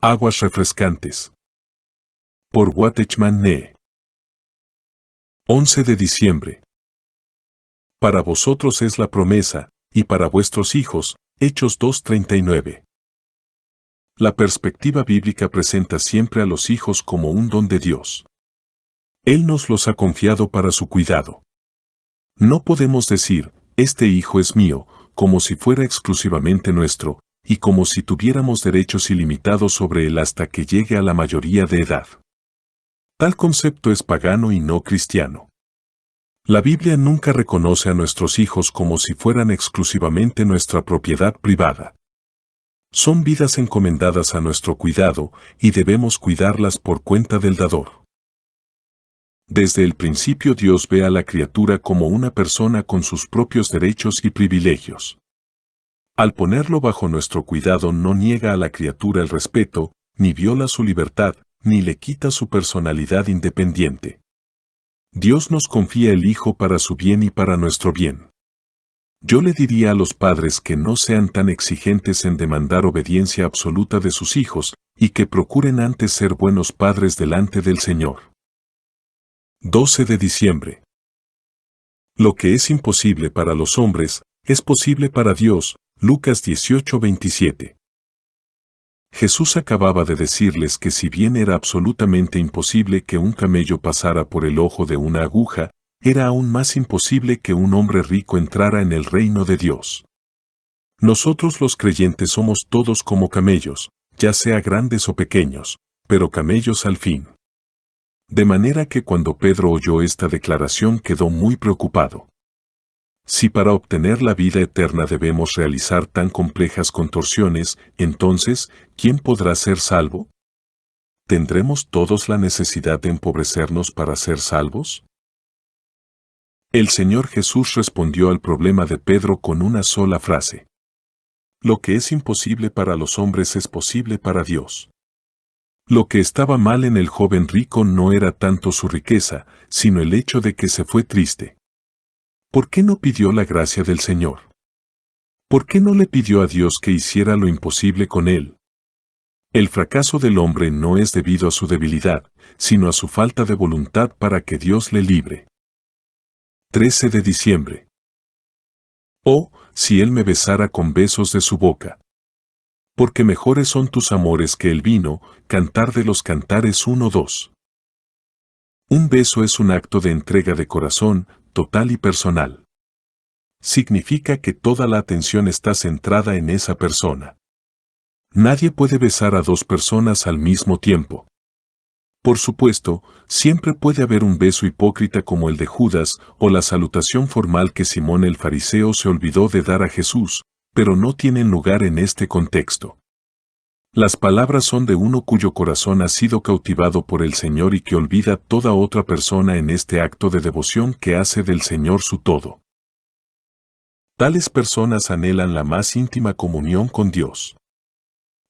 Aguas refrescantes. Por Watchman Nee. 11 de diciembre. Para vosotros es la promesa, y para vuestros hijos, Hechos 2:39. La perspectiva bíblica presenta siempre a los hijos como un don de Dios. Él nos los ha confiado para su cuidado. No podemos decir, este hijo es mío, como si fuera exclusivamente nuestro, y como si tuviéramos derechos ilimitados sobre él hasta que llegue a la mayoría de edad. Tal concepto es pagano y no cristiano. La Biblia nunca reconoce a nuestros hijos como si fueran exclusivamente nuestra propiedad privada. Son vidas encomendadas a nuestro cuidado, y debemos cuidarlas por cuenta del dador. Desde el principio Dios ve a la criatura como una persona con sus propios derechos y privilegios. Al ponerlo bajo nuestro cuidado no niega a la criatura el respeto, ni viola su libertad, ni le quita su personalidad independiente. Dios nos confía el Hijo para su bien y para nuestro bien. Yo le diría a los padres que no sean tan exigentes en demandar obediencia absoluta de sus hijos, y que procuren antes ser buenos padres delante del Señor. 12 de diciembre. Lo que es imposible para los hombres, es posible para Dios. Lucas 18:27. Jesús acababa de decirles que si bien era absolutamente imposible que un camello pasara por el ojo de una aguja, era aún más imposible que un hombre rico entrara en el reino de Dios. Nosotros los creyentes somos todos como camellos, ya sea grandes o pequeños, pero camellos al fin. De manera que cuando Pedro oyó esta declaración quedó muy preocupado. Si para obtener la vida eterna debemos realizar tan complejas contorsiones, entonces, ¿quién podrá ser salvo? ¿Tendremos todos la necesidad de empobrecernos para ser salvos? El Señor Jesús respondió al problema de Pedro con una sola frase. Lo que es imposible para los hombres es posible para Dios. Lo que estaba mal en el joven rico no era tanto su riqueza, sino el hecho de que se fue triste. ¿Por qué no pidió la gracia del Señor? ¿Por qué no le pidió a Dios que hiciera lo imposible con él? El fracaso del hombre no es debido a su debilidad, sino a su falta de voluntad para que Dios le libre. 13 de diciembre. Oh, si él me besara con besos de su boca. Porque mejores son tus amores que el vino, Cantar de los Cantares 1:2. Un beso es un acto de entrega de corazón, total y personal. Significa que toda la atención está centrada en esa persona. Nadie puede besar a dos personas al mismo tiempo. Por supuesto, siempre puede haber un beso hipócrita como el de Judas o la salutación formal que Simón el fariseo se olvidó de dar a Jesús, pero no tienen lugar en este contexto. Las palabras son de uno cuyo corazón ha sido cautivado por el Señor y que olvida toda otra persona en este acto de devoción que hace del Señor su todo. Tales personas anhelan la más íntima comunión con Dios.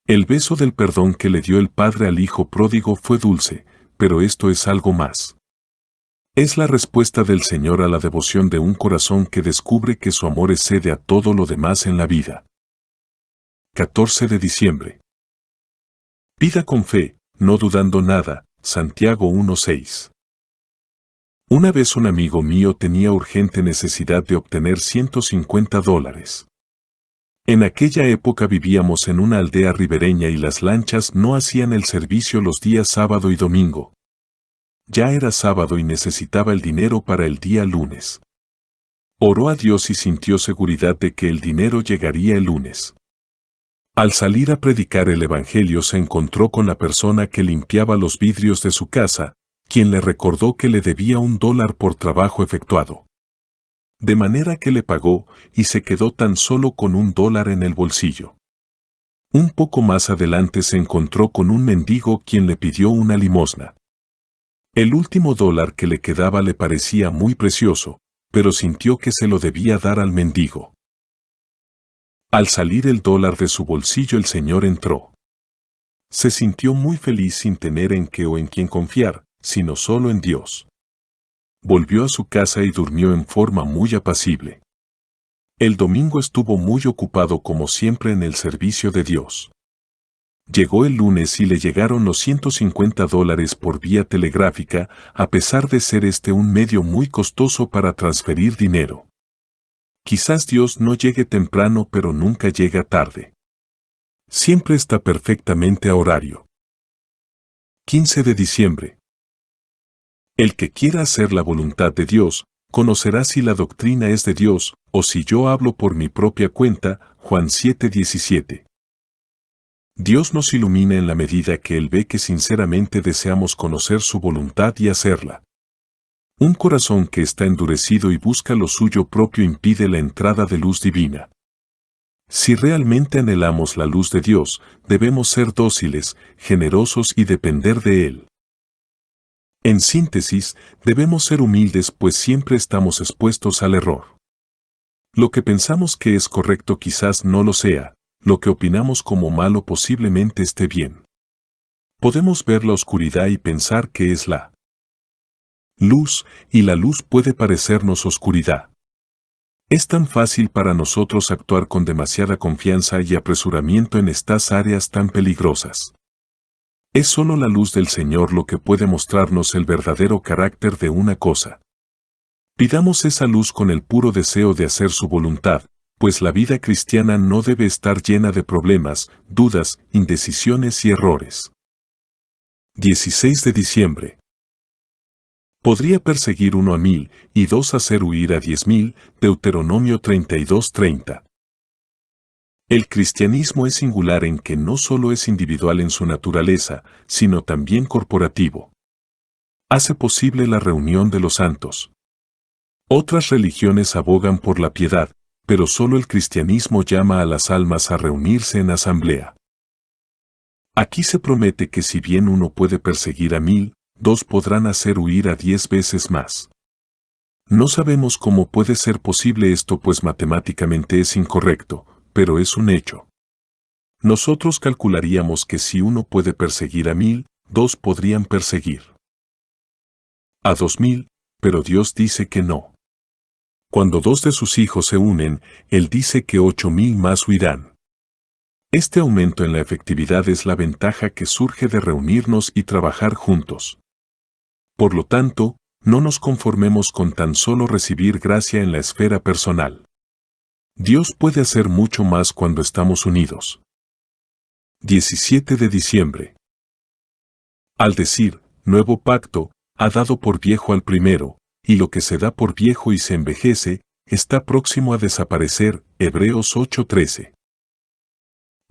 El beso del perdón que le dio el Padre al Hijo pródigo fue dulce, pero esto es algo más. Es la respuesta del Señor a la devoción de un corazón que descubre que su amor excede a todo lo demás en la vida. 14 de diciembre. Pida con fe, no dudando nada. Santiago 1:6. Una vez un amigo mío tenía urgente necesidad de obtener $150. En aquella época vivíamos en una aldea ribereña y las lanchas no hacían el servicio los días sábado y domingo. Ya era sábado y necesitaba el dinero para el día lunes. Oró a Dios y sintió seguridad de que el dinero llegaría el lunes. Al salir a predicar el Evangelio se encontró con la persona que limpiaba los vidrios de su casa, quien le recordó que le debía $1 por trabajo efectuado. De manera que le pagó, y se quedó tan solo con $1 en el bolsillo. Un poco más adelante se encontró con un mendigo quien le pidió una limosna. El último $1 que le quedaba le parecía muy precioso, pero sintió que se lo debía dar al mendigo. Al salir el $1 de su bolsillo el Señor entró. Se sintió muy feliz sin tener en qué o en quién confiar, sino solo en Dios. Volvió a su casa y durmió en forma muy apacible. El domingo estuvo muy ocupado como siempre en el servicio de Dios. Llegó el lunes y le llegaron los $150 por vía telegráfica, a pesar de ser este un medio muy costoso para transferir dinero. Quizás Dios no llegue temprano, pero nunca llega tarde. Siempre está perfectamente a horario. 15 de diciembre. El que quiera hacer la voluntad de Dios, conocerá si la doctrina es de Dios, o si yo hablo por mi propia cuenta. Juan 7:17. Dios nos ilumina en la medida que Él ve que sinceramente deseamos conocer su voluntad y hacerla. Un corazón que está endurecido y busca lo suyo propio impide la entrada de luz divina. Si realmente anhelamos la luz de Dios, debemos ser dóciles, generosos y depender de Él. En síntesis, debemos ser humildes, pues siempre estamos expuestos al error. Lo que pensamos que es correcto quizás no lo sea, lo que opinamos como malo posiblemente esté bien. Podemos ver la oscuridad y pensar que es la luz, y la luz puede parecernos oscuridad. Es tan fácil para nosotros actuar con demasiada confianza y apresuramiento en estas áreas tan peligrosas. Es solo la luz del Señor lo que puede mostrarnos el verdadero carácter de una cosa. Pidamos esa luz con el puro deseo de hacer su voluntad, pues la vida cristiana no debe estar llena de problemas, dudas, indecisiones y errores. 16 de diciembre. Podría perseguir 1 a 1000, y 2 hacer huir a 10.000, Deuteronomio 32:30. El cristianismo es singular en que no solo es individual en su naturaleza, sino también corporativo. Hace posible la reunión de los santos. Otras religiones abogan por la piedad, pero solo el cristianismo llama a las almas a reunirse en asamblea. Aquí se promete que si bien uno puede perseguir a 1000, 2 podrán hacer huir a 10 veces más. No sabemos cómo puede ser posible esto, pues matemáticamente es incorrecto, pero es un hecho. Nosotros calcularíamos que si uno puede perseguir a 1000, 2 podrían perseguir a 2000, pero Dios dice que no. Cuando 2 de sus hijos se unen, Él dice que 8000 más huirán. Este aumento en la efectividad es la ventaja que surge de reunirnos y trabajar juntos. Por lo tanto, no nos conformemos con tan solo recibir gracia en la esfera personal. Dios puede hacer mucho más cuando estamos unidos. 17 de diciembre. Al decir, nuevo pacto, ha dado por viejo al primero, y lo que se da por viejo y se envejece, está próximo a desaparecer. Hebreos 8:13.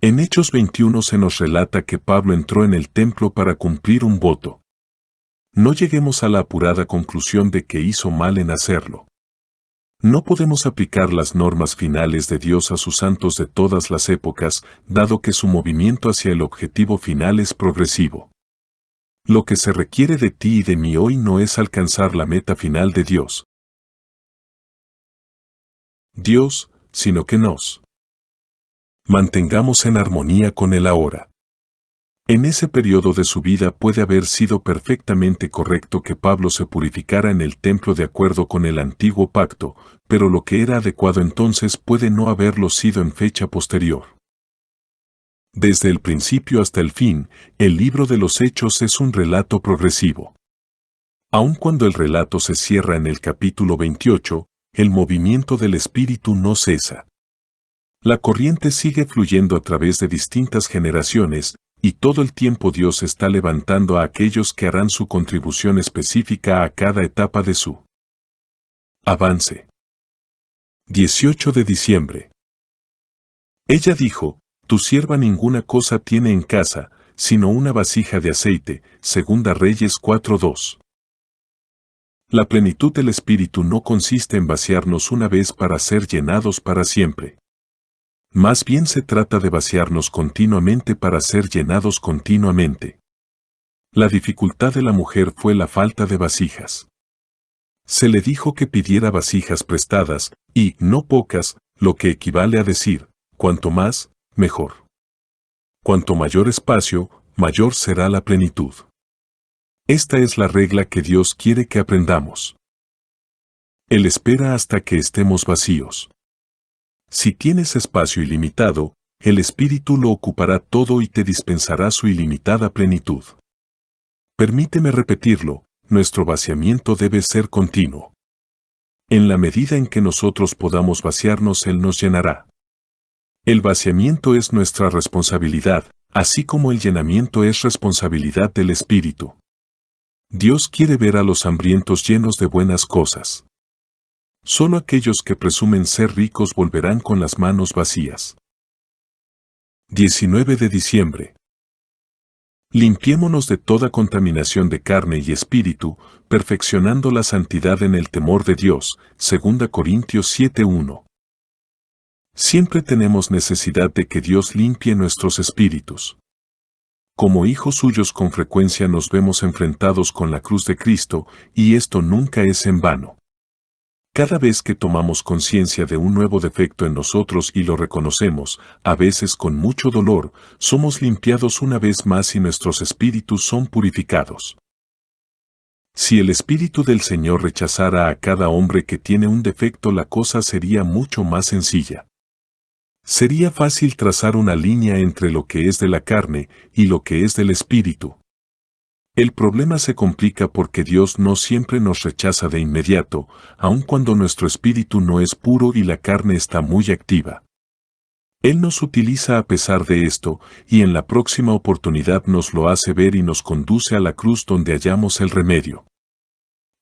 En Hechos 21 se nos relata que Pablo entró en el templo para cumplir un voto. No lleguemos a la apurada conclusión de que hizo mal en hacerlo. No podemos aplicar las normas finales de Dios a sus santos de todas las épocas, dado que su movimiento hacia el objetivo final es progresivo. Lo que se requiere de ti y de mí hoy no es alcanzar la meta final de Dios, sino que nos mantengamos en armonía con Él ahora. En ese periodo de su vida puede haber sido perfectamente correcto que Pablo se purificara en el templo de acuerdo con el antiguo pacto, pero lo que era adecuado entonces puede no haberlo sido en fecha posterior. Desde el principio hasta el fin, el libro de los Hechos es un relato progresivo. Aun cuando el relato se cierra en el capítulo 28, el movimiento del Espíritu no cesa. La corriente sigue fluyendo a través de distintas generaciones, y todo el tiempo Dios está levantando a aquellos que harán su contribución específica a cada etapa de su avance. 18 de diciembre. Ella dijo, tu sierva ninguna cosa tiene en casa, sino una vasija de aceite. Segunda Reyes 4:2. La plenitud del Espíritu no consiste en vaciarnos una vez para ser llenados para siempre. Más bien se trata de vaciarnos continuamente para ser llenados continuamente. La dificultad de la mujer fue la falta de vasijas. Se le dijo que pidiera vasijas prestadas, y no pocas, lo que equivale a decir, cuanto más, mejor. Cuanto mayor espacio, mayor será la plenitud. Esta es la regla que Dios quiere que aprendamos. Él espera hasta que estemos vacíos. Si tienes espacio ilimitado, el Espíritu lo ocupará todo y te dispensará su ilimitada plenitud. Permíteme repetirlo, nuestro vaciamiento debe ser continuo. En la medida en que nosotros podamos vaciarnos, Él nos llenará. El vaciamiento es nuestra responsabilidad, así como el llenamiento es responsabilidad del Espíritu. Dios quiere ver a los hambrientos llenos de buenas cosas. Solo aquellos que presumen ser ricos volverán con las manos vacías. 19 de diciembre. Limpiémonos de toda contaminación de carne y espíritu, perfeccionando la santidad en el temor de Dios. 2 Corintios 7:1. Siempre tenemos necesidad de que Dios limpie nuestros espíritus. Como hijos suyos con frecuencia nos vemos enfrentados con la cruz de Cristo, y esto nunca es en vano. Cada vez que tomamos conciencia de un nuevo defecto en nosotros y lo reconocemos, a veces con mucho dolor, somos limpiados una vez más y nuestros espíritus son purificados. Si el Espíritu del Señor rechazara a cada hombre que tiene un defecto, la cosa sería mucho más sencilla. Sería fácil trazar una línea entre lo que es de la carne y lo que es del Espíritu. El problema se complica porque Dios no siempre nos rechaza de inmediato, aun cuando nuestro espíritu no es puro y la carne está muy activa. Él nos utiliza a pesar de esto, y en la próxima oportunidad nos lo hace ver y nos conduce a la cruz donde hallamos el remedio.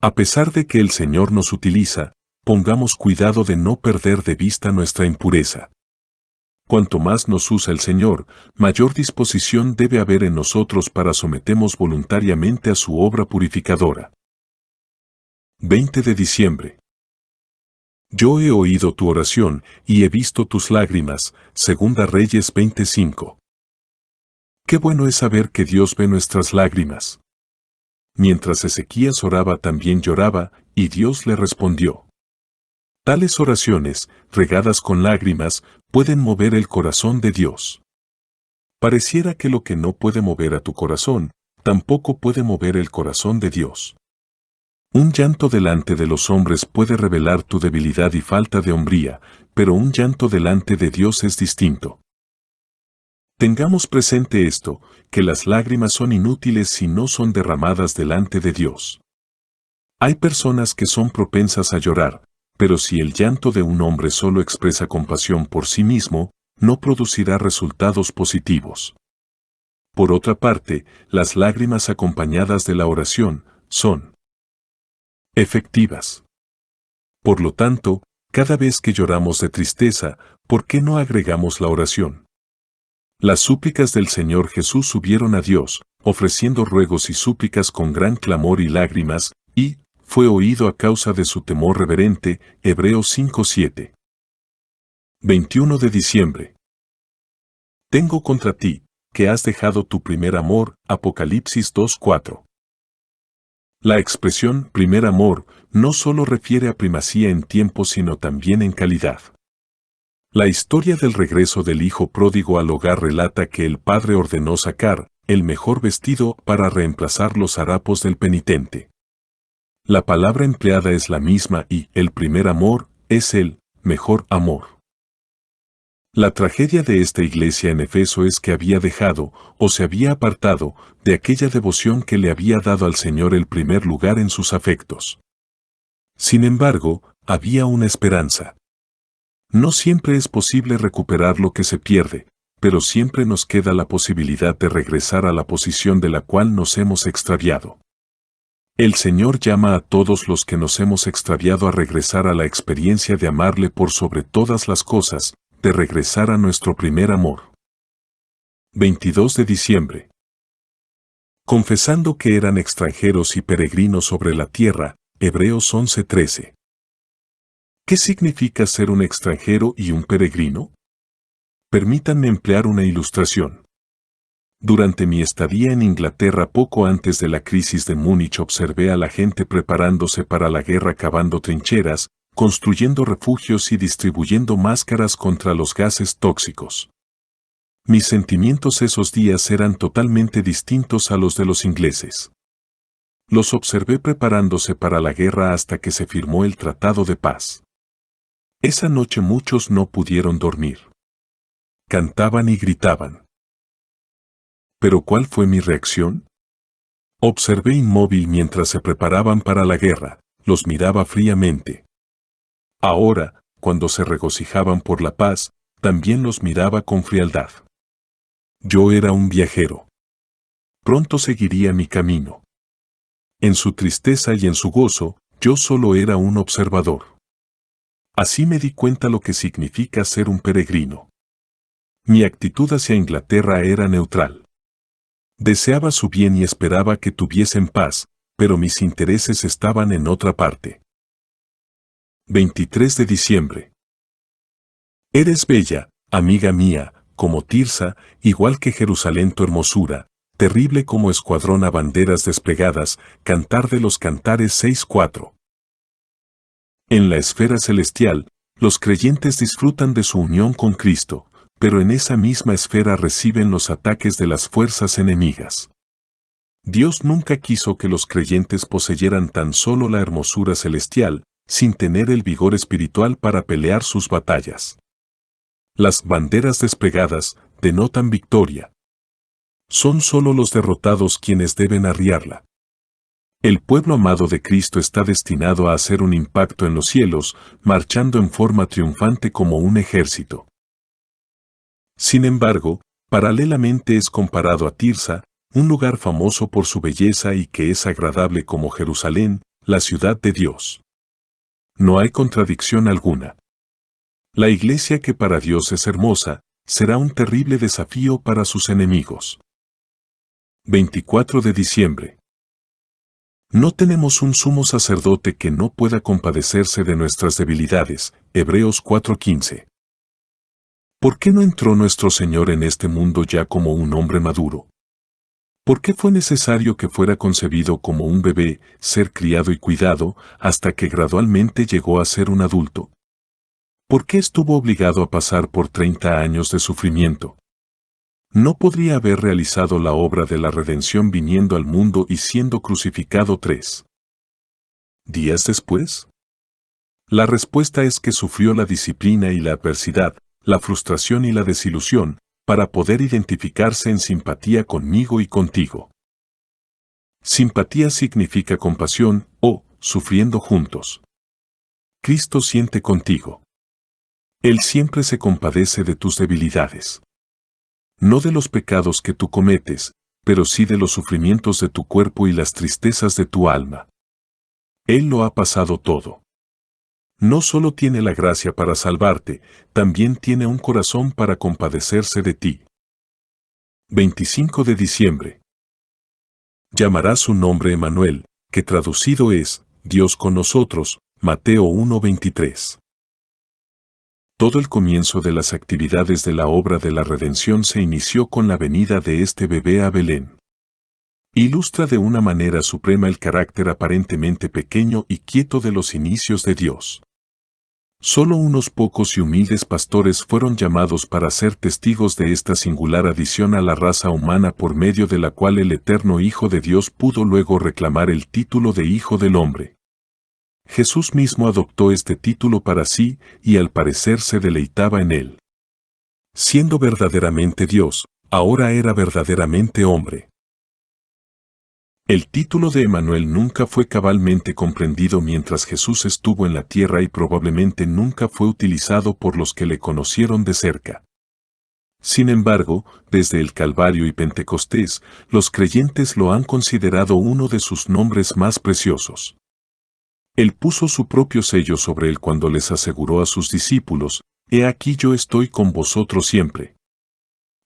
A pesar de que el Señor nos utiliza, pongamos cuidado de no perder de vista nuestra impureza. Cuanto más nos usa el Señor, mayor disposición debe haber en nosotros para someternos voluntariamente a su obra purificadora. 20 de diciembre. Yo he oído tu oración y he visto tus lágrimas. 2 Reyes 25. Qué bueno es saber que Dios ve nuestras lágrimas. Mientras Ezequías oraba también lloraba, y Dios le respondió. Tales oraciones, regadas con lágrimas, pueden mover el corazón de Dios. Pareciera que lo que no puede mover a tu corazón, tampoco puede mover el corazón de Dios. Un llanto delante de los hombres puede revelar tu debilidad y falta de hombría, pero un llanto delante de Dios es distinto. Tengamos presente esto, que las lágrimas son inútiles si no son derramadas delante de Dios. Hay personas que son propensas a llorar, pero si el llanto de un hombre solo expresa compasión por sí mismo, no producirá resultados positivos. Por otra parte, las lágrimas acompañadas de la oración son efectivas. Por lo tanto, cada vez que lloramos de tristeza, ¿por qué no agregamos la oración? Las súplicas del Señor Jesús subieron a Dios, ofreciendo ruegos y súplicas con gran clamor y lágrimas, y fue oído a causa de su temor reverente. Hebreos 5:7. 21 de diciembre. Tengo contra ti, que has dejado tu primer amor. Apocalipsis 2:4. La expresión primer amor no solo refiere a primacía en tiempo sino también en calidad. La historia del regreso del hijo pródigo al hogar relata que el padre ordenó sacar el mejor vestido para reemplazar los harapos del penitente. La palabra empleada es la misma y el primer amor es el mejor amor. La tragedia de esta iglesia en Efeso es que había dejado, o se había apartado, de aquella devoción que le había dado al Señor el primer lugar en sus afectos. Sin embargo, había una esperanza. No siempre es posible recuperar lo que se pierde, pero siempre nos queda la posibilidad de regresar a la posición de la cual nos hemos extraviado. El Señor llama a todos los que nos hemos extraviado a regresar a la experiencia de amarle por sobre todas las cosas, de regresar a nuestro primer amor. 22 de diciembre. Confesando que eran extranjeros y peregrinos sobre la tierra. Hebreos 11:13. ¿Qué significa ser un extranjero y un peregrino? Permítanme emplear una ilustración. Durante mi estadía en Inglaterra poco antes de la crisis de Múnich observé a la gente preparándose para la guerra, cavando trincheras, construyendo refugios y distribuyendo máscaras contra los gases tóxicos. Mis sentimientos esos días eran totalmente distintos a los de los ingleses. Los observé preparándose para la guerra hasta que se firmó el Tratado de Paz. Esa noche muchos no pudieron dormir. cantaban y gritaban. ¿Pero cuál fue mi reacción? Observé inmóvil mientras se preparaban para la guerra, los miraba fríamente. Ahora, cuando se regocijaban por la paz, también los miraba con frialdad. Yo era un viajero. Pronto seguiría mi camino. En su tristeza y en su gozo, yo solo era un observador. Así me di cuenta lo que significa ser un peregrino. Mi actitud hacia Inglaterra era neutral. Deseaba su bien y esperaba que tuviesen paz, pero mis intereses estaban en otra parte. 23 de diciembre. Eres bella, amiga mía, como Tirsa, igual que Jerusalén tu hermosura, terrible como escuadrón a banderas desplegadas, Cantar de los Cantares 6:4. En la esfera celestial, los creyentes disfrutan de su unión con Cristo, pero en esa misma esfera reciben los ataques de las fuerzas enemigas. Dios nunca quiso que los creyentes poseyeran tan solo la hermosura celestial, sin tener el vigor espiritual para pelear sus batallas. Las banderas desplegadas denotan victoria. Son solo los derrotados quienes deben arriarla. El pueblo amado de Cristo está destinado a hacer un impacto en los cielos, marchando en forma triunfante como un ejército. Sin embargo, paralelamente es comparado a Tirsa, un lugar famoso por su belleza y que es agradable como Jerusalén, la ciudad de Dios. No hay contradicción alguna. La iglesia que para Dios es hermosa, será un terrible desafío para sus enemigos. 24 de diciembre. No tenemos un sumo sacerdote que no pueda compadecerse de nuestras debilidades. Hebreos 4:15. ¿Por qué no entró nuestro Señor en este mundo ya como un hombre maduro? ¿Por qué fue necesario que fuera concebido como un bebé, ser criado y cuidado, hasta que gradualmente llegó a ser un adulto? ¿Por qué estuvo obligado a pasar por 30 años de sufrimiento? ¿No podría haber realizado la obra de la redención viniendo al mundo y siendo crucificado 3 días después? La respuesta es que sufrió la disciplina y la adversidad, la frustración y la desilusión, para poder identificarse en simpatía conmigo y contigo. Simpatía significa compasión, o, sufriendo juntos. Cristo siente contigo. Él siempre se compadece de tus debilidades. No de los pecados que tú cometes, pero sí de los sufrimientos de tu cuerpo y las tristezas de tu alma. Él lo ha pasado todo. No solo tiene la gracia para salvarte, también tiene un corazón para compadecerse de ti. 25 de diciembre. Llamará su nombre Emmanuel, que traducido es, Dios con nosotros, Mateo 1:23. Todo el comienzo de las actividades de la obra de la redención se inició con la venida de este bebé a Belén. Ilustra de una manera suprema el carácter aparentemente pequeño y quieto de los inicios de Dios. Solo unos pocos y humildes pastores fueron llamados para ser testigos de esta singular adición a la raza humana por medio de la cual el eterno Hijo de Dios pudo luego reclamar el título de Hijo del Hombre. Jesús mismo adoptó este título para sí y al parecer se deleitaba en él. Siendo verdaderamente Dios, ahora era verdaderamente hombre. El título de Emmanuel nunca fue cabalmente comprendido mientras Jesús estuvo en la tierra y probablemente nunca fue utilizado por los que le conocieron de cerca. Sin embargo, desde el Calvario y Pentecostés, los creyentes lo han considerado uno de sus nombres más preciosos. Él puso su propio sello sobre él cuando les aseguró a sus discípulos, «He aquí yo estoy con vosotros siempre».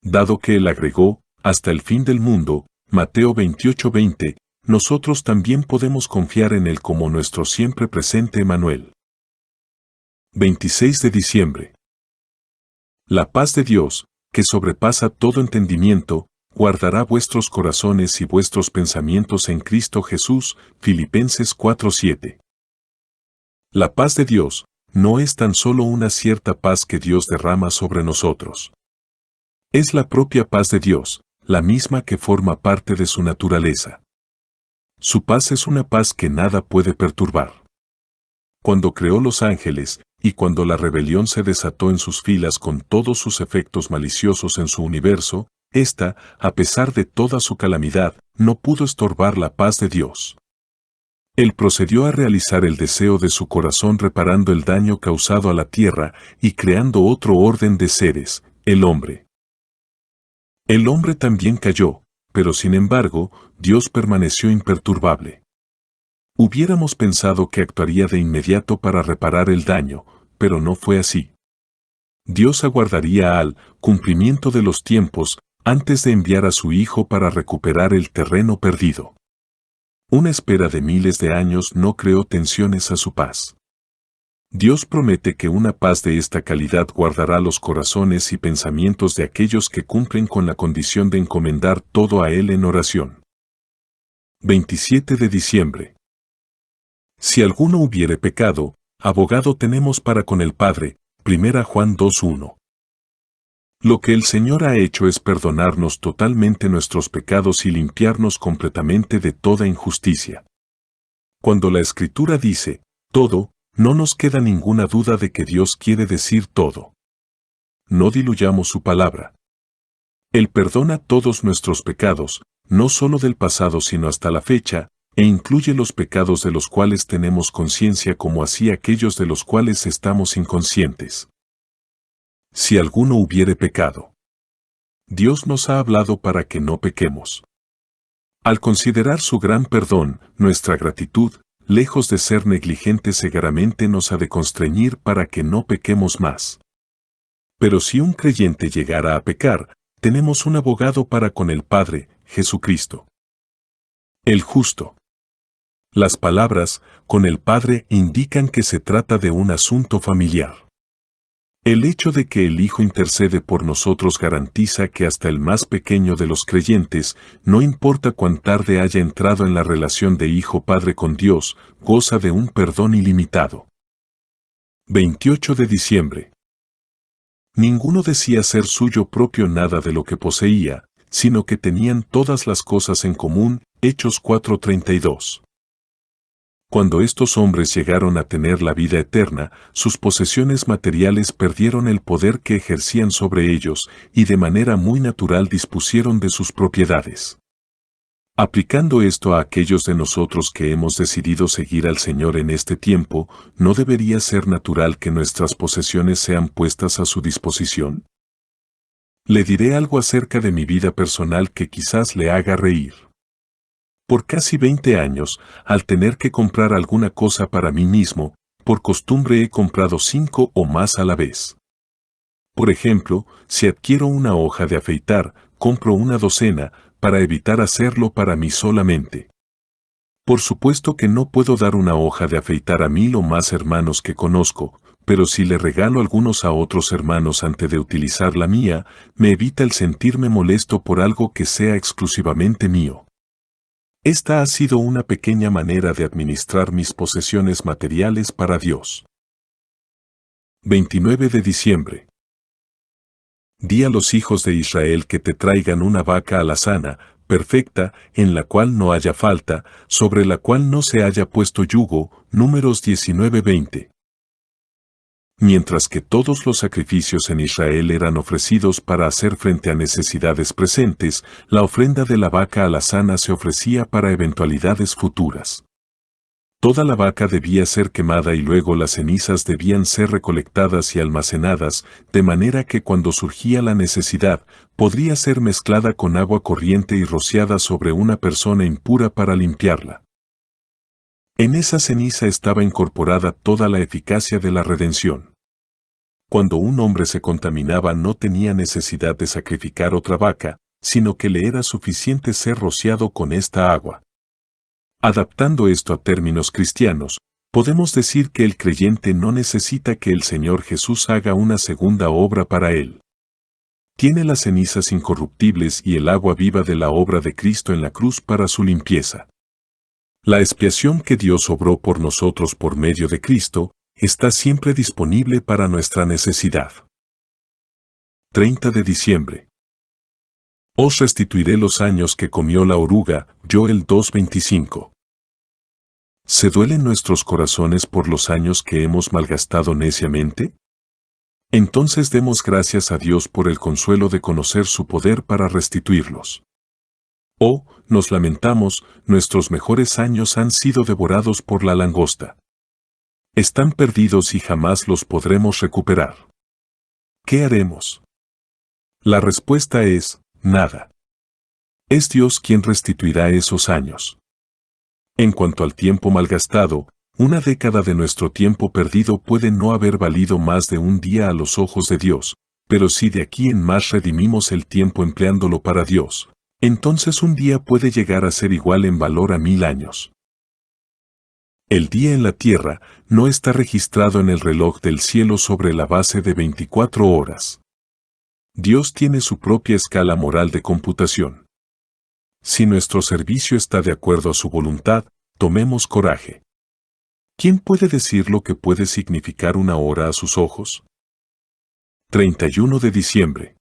Dado que él agregó, «hasta el fin del mundo», Mateo 28:20, nosotros también podemos confiar en él como nuestro siempre presente Emmanuel. 26 de diciembre. La paz de Dios, que sobrepasa todo entendimiento, guardará vuestros corazones y vuestros pensamientos en Cristo Jesús. Filipenses 4:7. La paz de Dios no es tan solo una cierta paz que Dios derrama sobre nosotros. Es la propia paz de Dios, la misma que forma parte de su naturaleza. Su paz es una paz que nada puede perturbar. Cuando creó los ángeles, y cuando la rebelión se desató en sus filas con todos sus efectos maliciosos en su universo, ésta, a pesar de toda su calamidad, no pudo estorbar la paz de Dios. Él procedió a realizar el deseo de su corazón reparando el daño causado a la tierra y creando otro orden de seres, el hombre. El hombre también cayó, pero sin embargo, Dios permaneció imperturbable. Hubiéramos pensado que actuaría de inmediato para reparar el daño, pero no fue así. Dios aguardaría al cumplimiento de los tiempos antes de enviar a su Hijo para recuperar el terreno perdido. Una espera de miles de años no creó tensiones a su paz. Dios promete que una paz de esta calidad guardará los corazones y pensamientos de aquellos que cumplen con la condición de encomendar todo a Él en oración. 27 de diciembre. Si alguno hubiere pecado, abogado tenemos para con el Padre. 1 Juan 2:1. Lo que el Señor ha hecho es perdonarnos totalmente nuestros pecados y limpiarnos completamente de toda injusticia. Cuando la Escritura dice, todo, no nos queda ninguna duda de que Dios quiere decir todo. No diluyamos su palabra. Él perdona todos nuestros pecados, no solo del pasado sino hasta la fecha, e incluye los pecados de los cuales tenemos conciencia como así aquellos de los cuales estamos inconscientes. Si alguno hubiere pecado. Dios nos ha hablado para que no pequemos. Al considerar su gran perdón, nuestra gratitud, lejos de ser negligente segaramente nos ha de constreñir para que no pequemos más. Pero si un creyente llegara a pecar, tenemos un abogado para con el Padre, Jesucristo. El justo. Las palabras, con el Padre, indican que se trata de un asunto familiar. El hecho de que el Hijo intercede por nosotros garantiza que hasta el más pequeño de los creyentes, no importa cuán tarde haya entrado en la relación de hijo-padre con Dios, goza de un perdón ilimitado. 28 de diciembre. Ninguno decía ser suyo propio nada de lo que poseía, sino que tenían todas las cosas en común. Hechos 4:32. Cuando estos hombres llegaron a tener la vida eterna, sus posesiones materiales perdieron el poder que ejercían sobre ellos y de manera muy natural dispusieron de sus propiedades. Aplicando esto a aquellos de nosotros que hemos decidido seguir al Señor en este tiempo, ¿no debería ser natural que nuestras posesiones sean puestas a su disposición? Le diré algo acerca de mi vida personal que quizás le haga reír. Por casi 20 años, al tener que comprar alguna cosa para mí mismo, por costumbre he comprado 5 o más a la vez. Por ejemplo, si adquiero una hoja de afeitar, compro una docena, para evitar hacerlo para mí solamente. Por supuesto que no puedo dar una hoja de afeitar a 1000 o más hermanos que conozco, pero si le regalo algunos a otros hermanos antes de utilizar la mía, me evita el sentirme molesto por algo que sea exclusivamente mío. Esta ha sido una pequeña manera de administrar mis posesiones materiales para Dios. 29 de diciembre. Di a los hijos de Israel que te traigan una vaca alazana, perfecta, en la cual no haya falta, sobre la cual no se haya puesto yugo. Números 19:20. Mientras que todos los sacrificios en Israel eran ofrecidos para hacer frente a necesidades presentes, la ofrenda de la vaca alazana se ofrecía para eventualidades futuras. Toda la vaca debía ser quemada y luego las cenizas debían ser recolectadas y almacenadas, de manera que cuando surgía la necesidad, podría ser mezclada con agua corriente y rociada sobre una persona impura para limpiarla. En esa ceniza estaba incorporada toda la eficacia de la redención. Cuando un hombre se contaminaba no tenía necesidad de sacrificar otra vaca, sino que le era suficiente ser rociado con esta agua. Adaptando esto a términos cristianos, podemos decir que el creyente no necesita que el Señor Jesús haga una segunda obra para él. Tiene las cenizas incorruptibles y el agua viva de la obra de Cristo en la cruz para su limpieza. La expiación que Dios obró por nosotros por medio de Cristo, está siempre disponible para nuestra necesidad. 30 de diciembre. Os restituiré los años que comió la oruga. Joel 2:25. ¿Se duelen nuestros corazones por los años que hemos malgastado neciamente? Entonces demos gracias a Dios por el consuelo de conocer su poder para restituirlos. O, nos lamentamos, nuestros mejores años han sido devorados por la langosta. Están perdidos y jamás los podremos recuperar. ¿Qué haremos? La respuesta es, nada. Es Dios quien restituirá esos años. En cuanto al tiempo malgastado, una década de nuestro tiempo perdido puede no haber valido más de un día a los ojos de Dios, pero si de aquí en más redimimos el tiempo empleándolo para Dios, entonces un día puede llegar a ser igual en valor a 1000 años. El día en la tierra no está registrado en el reloj del cielo sobre la base de 24 horas. Dios tiene su propia escala moral de computación. Si nuestro servicio está de acuerdo a su voluntad, tomemos coraje. ¿Quién puede decir lo que puede significar una hora a sus ojos? 31 de diciembre.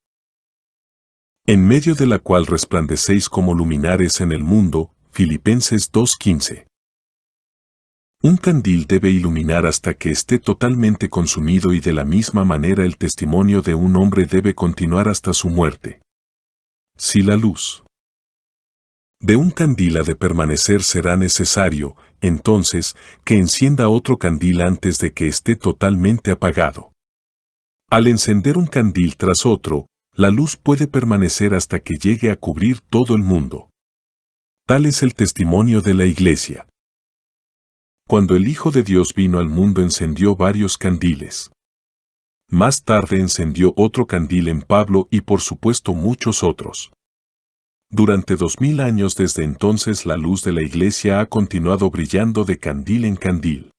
En medio de la cual resplandecéis como luminares en el mundo, Filipenses 2:15. Un candil debe iluminar hasta que esté totalmente consumido y de la misma manera el testimonio de un hombre debe continuar hasta su muerte. Si la luz de un candil ha de permanecer será necesario, entonces, que encienda otro candil antes de que esté totalmente apagado. Al encender un candil tras otro, la luz puede permanecer hasta que llegue a cubrir todo el mundo. Tal es el testimonio de la Iglesia. Cuando el Hijo de Dios vino al mundo encendió varios candiles. Más tarde encendió otro candil en Pablo y por supuesto muchos otros. Durante 2000 años desde entonces la luz de la Iglesia ha continuado brillando de candil en candil.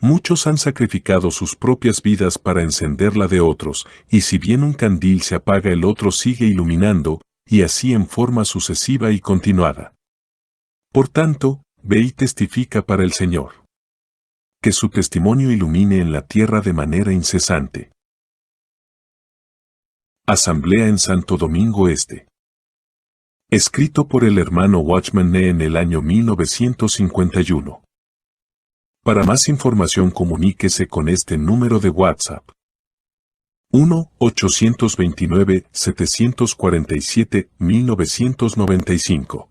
Muchos han sacrificado sus propias vidas para encender la de otros, y si bien un candil se apaga el otro sigue iluminando, y así en forma sucesiva y continuada. Por tanto, ve y testifica para el Señor. Que su testimonio ilumine en la tierra de manera incesante. Asamblea en Santo Domingo Este. Escrito por el hermano Watchman Nee en el año 1951. Para más información comuníquese con este número de WhatsApp. 1-829-747-1995.